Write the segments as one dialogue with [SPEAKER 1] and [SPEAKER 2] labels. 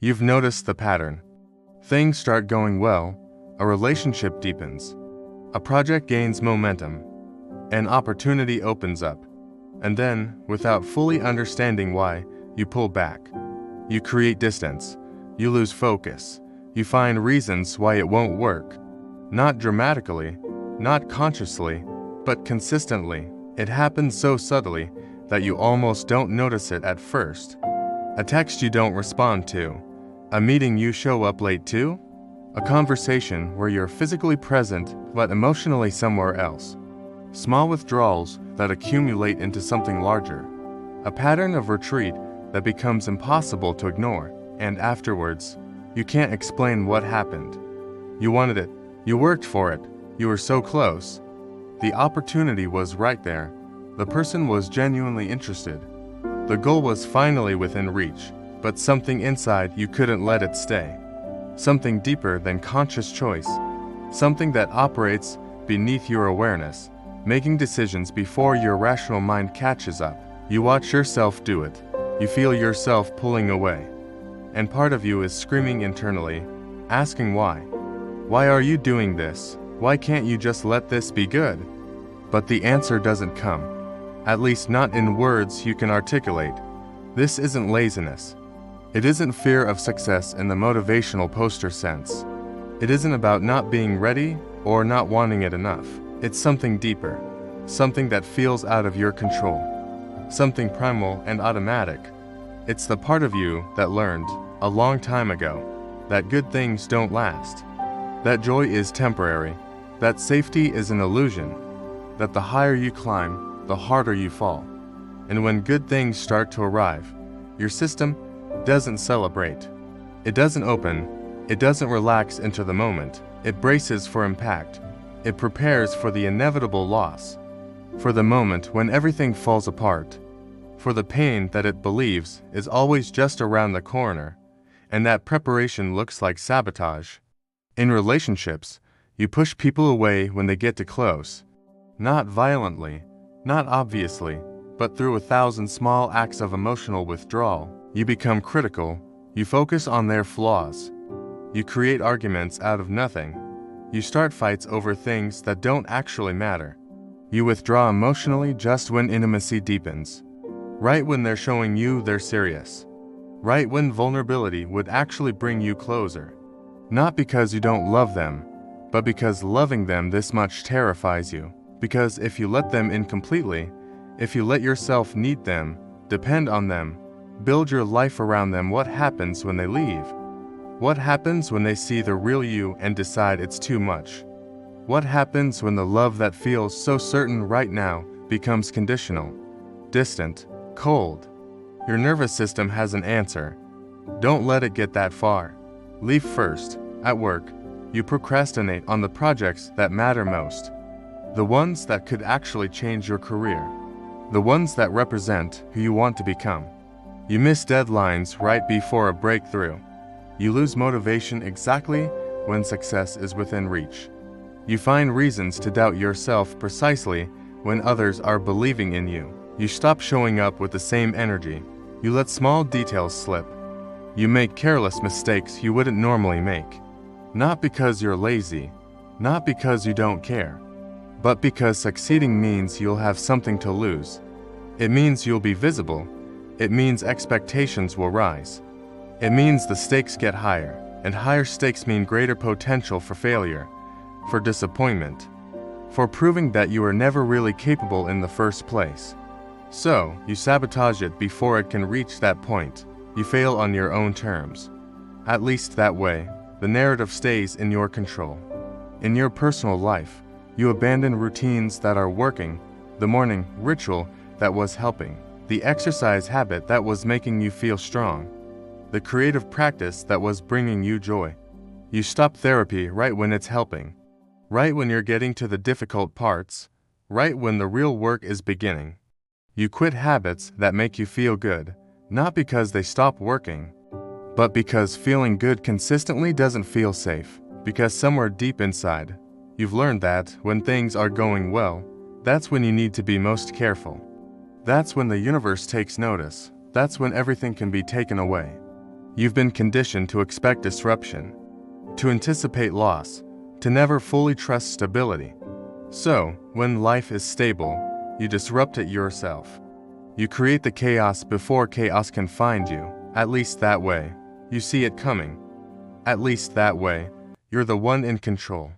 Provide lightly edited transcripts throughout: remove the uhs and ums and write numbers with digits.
[SPEAKER 1] You've noticed the pattern. Things start going well, a relationship deepens, a project gains momentum, an opportunity opens up, and then, without fully understanding why, you pull back. You create distance, you lose focus, you find reasons why it won't work. Not dramatically, not consciously, but consistently. It happens so subtly that you almost don't notice it at first. A text you don't respond to, a meeting you show up late to, a conversation where you're physically present but emotionally somewhere else. Small withdrawals that accumulate into something larger. A pattern of retreat that becomes impossible to ignore, and afterwards, you can't explain what happened. You wanted it, you worked for it, you were so close. The opportunity was right there. The person was genuinely interested. The goal was finally within reach, but something inside you couldn't let it stay. Something deeper than conscious choice. Something that operates beneath your awareness, making decisions before your rational mind catches up. You watch yourself do it. You feel yourself pulling away. And part of you is screaming internally, asking why. Why are you doing this? Why can't you just let this be good? But the answer doesn't come. At least not in words you can articulate. This isn't laziness. It isn't fear of success in the motivational poster sense. It isn't about not being ready or not wanting it enough. It's something deeper, something that feels out of your control, something primal and automatic. It's the part of you that learned, a long time ago, that good things don't last, that joy is temporary, that safety is an illusion, that the higher you climb, the harder you fall. And when good things start to arrive, your system doesn't celebrate. It doesn't open. It doesn't relax into the moment. It braces for impact. It prepares for the inevitable loss, for the moment when everything falls apart, for the pain that it believes is always just around the corner, and that preparation looks like sabotage. In relationships, you push people away when they get too close. Not violently, not obviously, but through 1,000 small acts of emotional withdrawal. You become critical, you focus on their flaws. You create arguments out of nothing. You start fights over things that don't actually matter. You withdraw emotionally just when intimacy deepens. Right when they're showing you they're serious. Right when vulnerability would actually bring you closer. Not because you don't love them, but because loving them this much terrifies you. Because if you let them in completely, if you let yourself need them, depend on them, build your life around them, what happens when they leave? What happens when they see the real you and decide it's too much? What happens when the love that feels so certain right now becomes conditional, distant, cold? Your nervous system has an answer. Don't let it get that far. Leave first. At work, you procrastinate on the projects that matter most. The ones that could actually change your career. The ones that represent who you want to become. You miss deadlines right before a breakthrough. You lose motivation exactly when success is within reach. You find reasons to doubt yourself precisely when others are believing in you. You stop showing up with the same energy. You let small details slip. You make careless mistakes you wouldn't normally make. Not because you're lazy, not because you don't care, but because succeeding means you'll have something to lose. It means you'll be visible. It means expectations will rise. It means the stakes get higher, and higher stakes mean greater potential for failure, for disappointment, for proving that you are never really capable in the first place. So, you sabotage it before it can reach that point. You fail on your own terms. At least that way, the narrative stays in your control. In your personal life, you abandon routines that are working, the morning ritual that was helping, the exercise habit that was making you feel strong, the creative practice that was bringing you joy. You stop therapy right when it's helping, right when you're getting to the difficult parts, right when the real work is beginning. You quit habits that make you feel good, not because they stop working, but because feeling good consistently doesn't feel safe, because somewhere deep inside, you've learned that when things are going well, that's when you need to be most careful. That's when the universe takes notice. That's when everything can be taken away. You've been conditioned to expect disruption, to anticipate loss, to never fully trust stability. So, when life is stable, you disrupt it yourself. You create the chaos before chaos can find you. At least that way, you see it coming. At least that way, you're the one in control.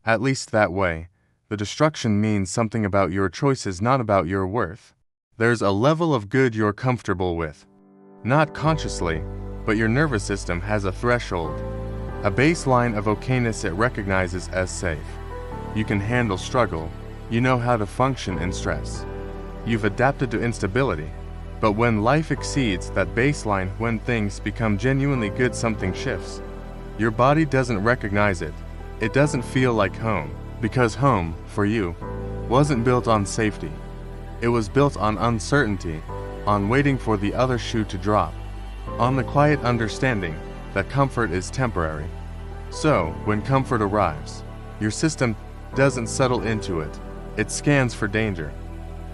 [SPEAKER 1] At least that way, the destruction means something about your choices, not about your worth. There's a level of good you're comfortable with. Not consciously, but your nervous system has a threshold, a baseline of okayness it recognizes as safe. You can handle struggle, you know how to function in stress. You've adapted to instability. But when life exceeds that baseline, when things become genuinely good, something shifts. Your body doesn't recognize it. It doesn't feel like home, because home, for you, wasn't built on safety. It was built on uncertainty, on waiting for the other shoe to drop, on the quiet understanding that comfort is temporary. So, when comfort arrives, your system doesn't settle into it. It scans for danger.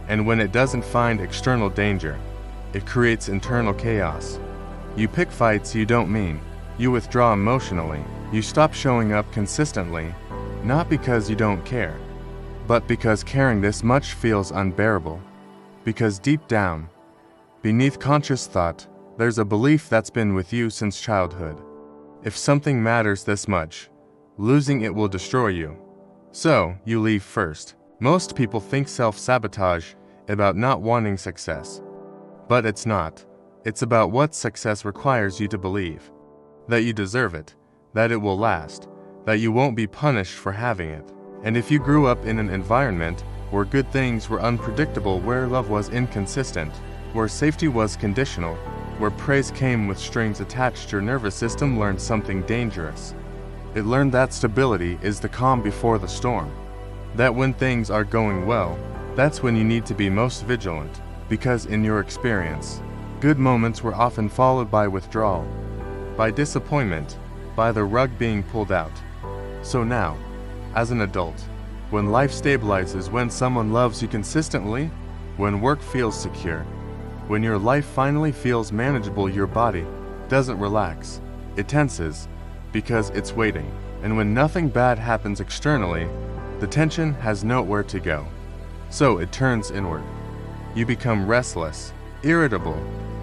[SPEAKER 1] And when it doesn't find external danger, it creates internal chaos. You pick fights you don't mean. You withdraw emotionally. You stop showing up consistently, not because you don't care, but because caring this much feels unbearable. Because deep down, beneath conscious thought, there's a belief that's been with you since childhood. If something matters this much, losing it will destroy you. So, you leave first. Most people think self-sabotage about not wanting success. But it's not. It's about what success requires you to believe. That you deserve it, that it will last, that you won't be punished for having it. And if you grew up in an environment where good things were unpredictable, where love was inconsistent, where safety was conditional, where praise came with strings attached, your nervous system learned something dangerous. It learned that stability is the calm before the storm. That when things are going well, that's when you need to be most vigilant, because in your experience, good moments were often followed by withdrawal, by disappointment, by the rug being pulled out. So now, as an adult, when life stabilizes, when someone loves you consistently, when work feels secure, when your life finally feels manageable, your body doesn't relax. It tenses, because it's waiting. And when nothing bad happens externally, the tension has nowhere to go. So it turns inward. You become restless, irritable.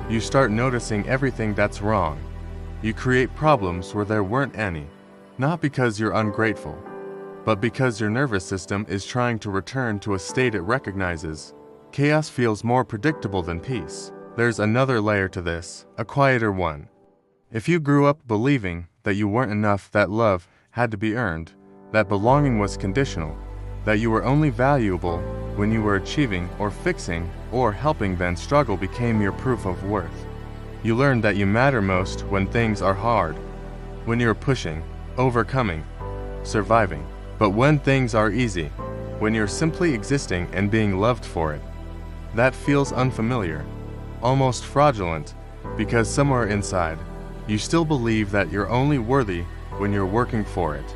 [SPEAKER 1] You start noticing everything that's wrong. You create problems where there weren't any. Not because you're ungrateful, but because your nervous system is trying to return to a state it recognizes. Chaos feels more predictable than peace. There's another layer to this, a quieter one. If you grew up believing that you weren't enough, that love had to be earned, that belonging was conditional, that you were only valuable when you were achieving or fixing or helping, then struggle became your proof of worth. You learned that you matter most when things are hard, when you're pushing, overcoming, surviving. But when things are easy, when you're simply existing and being loved for it, that feels unfamiliar, almost fraudulent, because somewhere inside, you still believe that you're only worthy when you're working for it.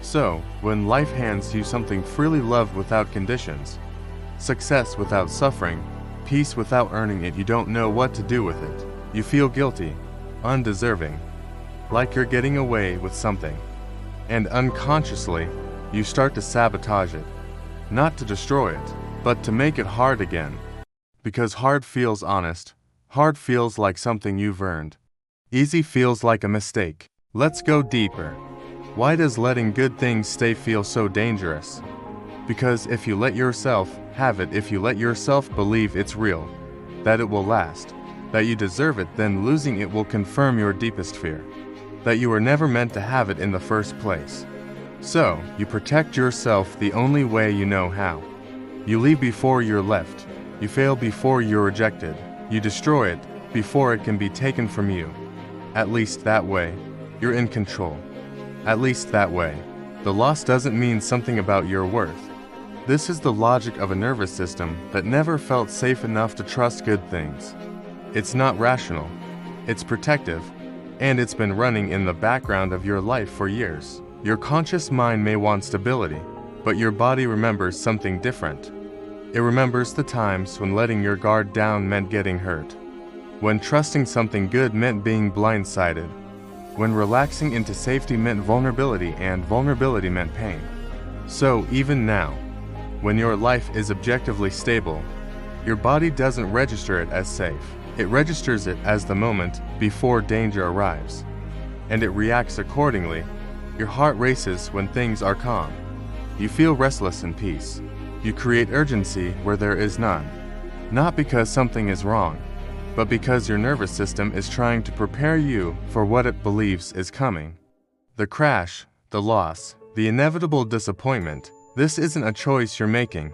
[SPEAKER 1] So, when life hands you something freely loved without conditions, success without suffering, peace without earning it, you don't know what to do with it. You feel guilty, undeserving, like you're getting away with something. And unconsciously, you start to sabotage it. Not to destroy it, but to make it hard again. Because hard feels honest. Hard feels like something you've earned. Easy feels like a mistake. Let's go deeper. Why does letting good things stay feel so dangerous? Because if you let yourself have it, if you let yourself believe it's real, that it will last, that you deserve it, then losing it will confirm your deepest fear, that you were never meant to have it in the first place. So, you protect yourself the only way you know how. You leave before you're left. You fail before you're rejected. You destroy it before it can be taken from you. At least that way, you're in control. At least that way, the loss doesn't mean something about your worth. This is the logic of a nervous system that never felt safe enough to trust good things. It's not rational. It's protective. And it's been running in the background of your life for years. Your conscious mind may want stability, but your body remembers something different. It remembers the times when letting your guard down meant getting hurt. when trusting something good meant being blindsided, when relaxing into safety meant vulnerability and vulnerability meant pain. So even now, when your life is objectively stable, your body doesn't register it as safe. It registers it as the moment before danger arrives, and it reacts accordingly. Your heart races when things are calm. You feel restless in peace. You create urgency where there is none, not because something is wrong, but because your nervous system is trying to prepare you for what it believes is coming. The crash, the loss, the inevitable disappointment, this isn't a choice you're making.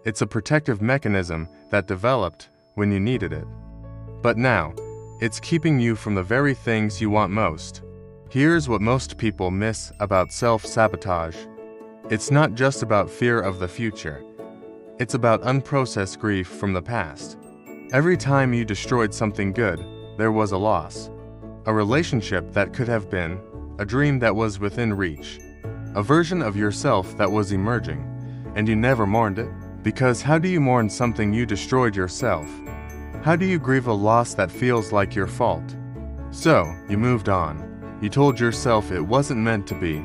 [SPEAKER 1] It's a protective mechanism that developed when you needed it. But now, it's keeping you from the very things you want most. Here's what most people miss about self-sabotage. It's not just about fear of the future. It's about unprocessed grief from the past. Every time you destroyed something good, there was a loss. A relationship that could have been, a dream that was within reach, a version of yourself that was emerging, and you never mourned it. Because how do you mourn something you destroyed yourself? How do you grieve a loss that feels like your fault? So, you moved on. You told yourself it wasn't meant to be.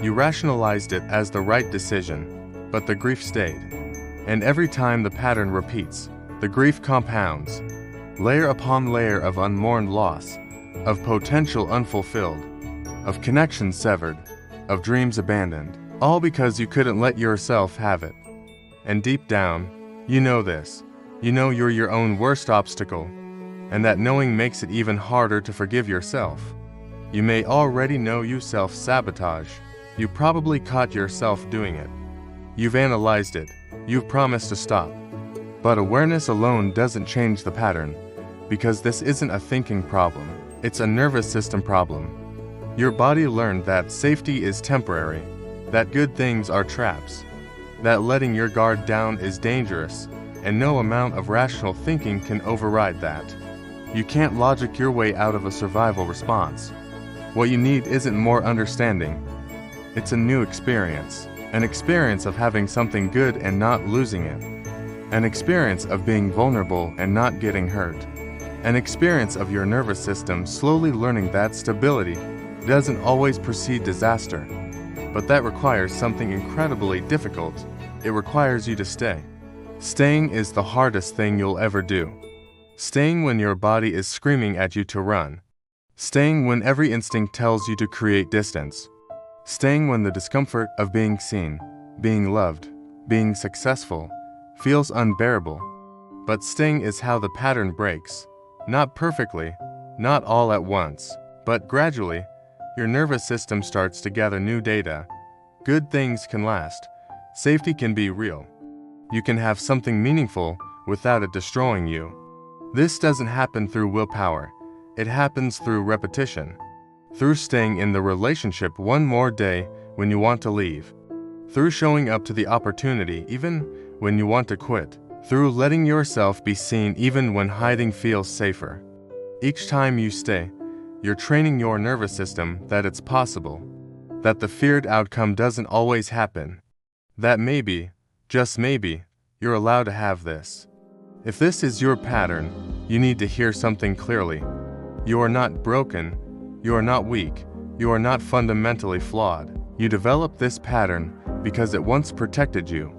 [SPEAKER 1] You rationalized it as the right decision, but the grief stayed. And every time the pattern repeats, the grief compounds, layer upon layer of unmourned loss, of potential unfulfilled, of connections severed, of dreams abandoned, all because you couldn't let yourself have it. And deep down, you know this. You know you're your own worst obstacle, and that knowing makes it even harder to forgive yourself. You may already know you self-sabotage. You probably caught yourself doing it. You've analyzed it. You've promised to stop. But awareness alone doesn't change the pattern, because this isn't a thinking problem. It's a nervous system problem. Your body learned that safety is temporary, that good things are traps, that letting your guard down is dangerous, and no amount of rational thinking can override that. You can't logic your way out of a survival response. What you need isn't more understanding. It's a new experience, an experience of having something good and not losing it, an experience of being vulnerable and not getting hurt, an experience of your nervous system slowly learning that stability doesn't always precede disaster, but that requires something incredibly difficult. It requires you to stay. Staying is the hardest thing you'll ever do. Staying when your body is screaming at you to run. Staying when every instinct tells you to create distance. Staying when the discomfort of being seen, being loved, being successful feels unbearable. But staying is how the pattern breaks. Not perfectly, not all at once, but gradually. Your nervous system starts to gather new data. Good things can last. Safety can be real. You can have something meaningful without it destroying you. This doesn't happen through willpower. It happens through repetition. Through staying in the relationship one more day when you want to leave. Through showing up to the opportunity even when you want to quit. Through letting yourself be seen even when hiding feels safer. Each time you stay, you're training your nervous system that it's possible, that the feared outcome doesn't always happen, that maybe, just maybe, you're allowed to have this. If this is your pattern, you need to hear something clearly. You are not broken, you are not weak, you are not fundamentally flawed. You developed this pattern because it once protected you.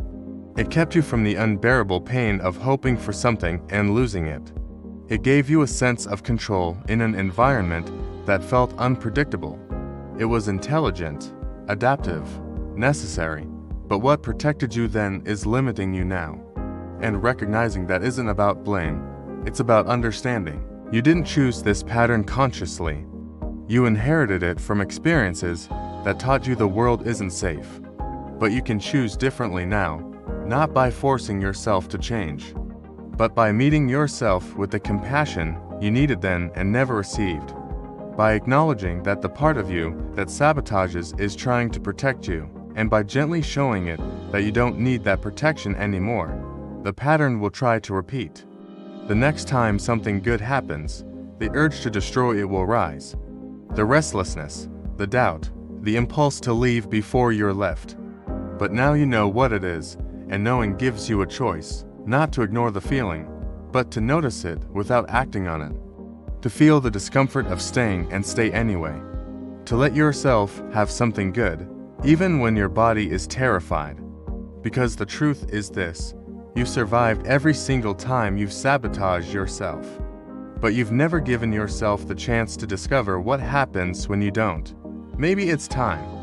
[SPEAKER 1] It kept you from the unbearable pain of hoping for something and losing it. It gave you a sense of control in an environment that felt unpredictable. It was intelligent, adaptive, necessary. But what protected you then is limiting you now. And recognizing that isn't about blame, it's about understanding. You didn't choose this pattern consciously. You inherited it from experiences that taught you the world isn't safe. But you can choose differently now, not by forcing yourself to change, but by meeting yourself with the compassion you needed then and never received. By acknowledging that the part of you that sabotages is trying to protect you, and by gently showing it that you don't need that protection anymore, the pattern will try to repeat. The next time something good happens, the urge to destroy it will rise. The restlessness, the doubt, the impulse to leave before you're left. But now you know what it is, and knowing gives you a choice. Not to ignore the feeling, but to notice it without acting on it. To feel the discomfort of staying and stay anyway. To let yourself have something good, even when your body is terrified. Because the truth is this: you survived every single time you've sabotaged yourself. But you've never given yourself the chance to discover what happens when you don't. Maybe it's time.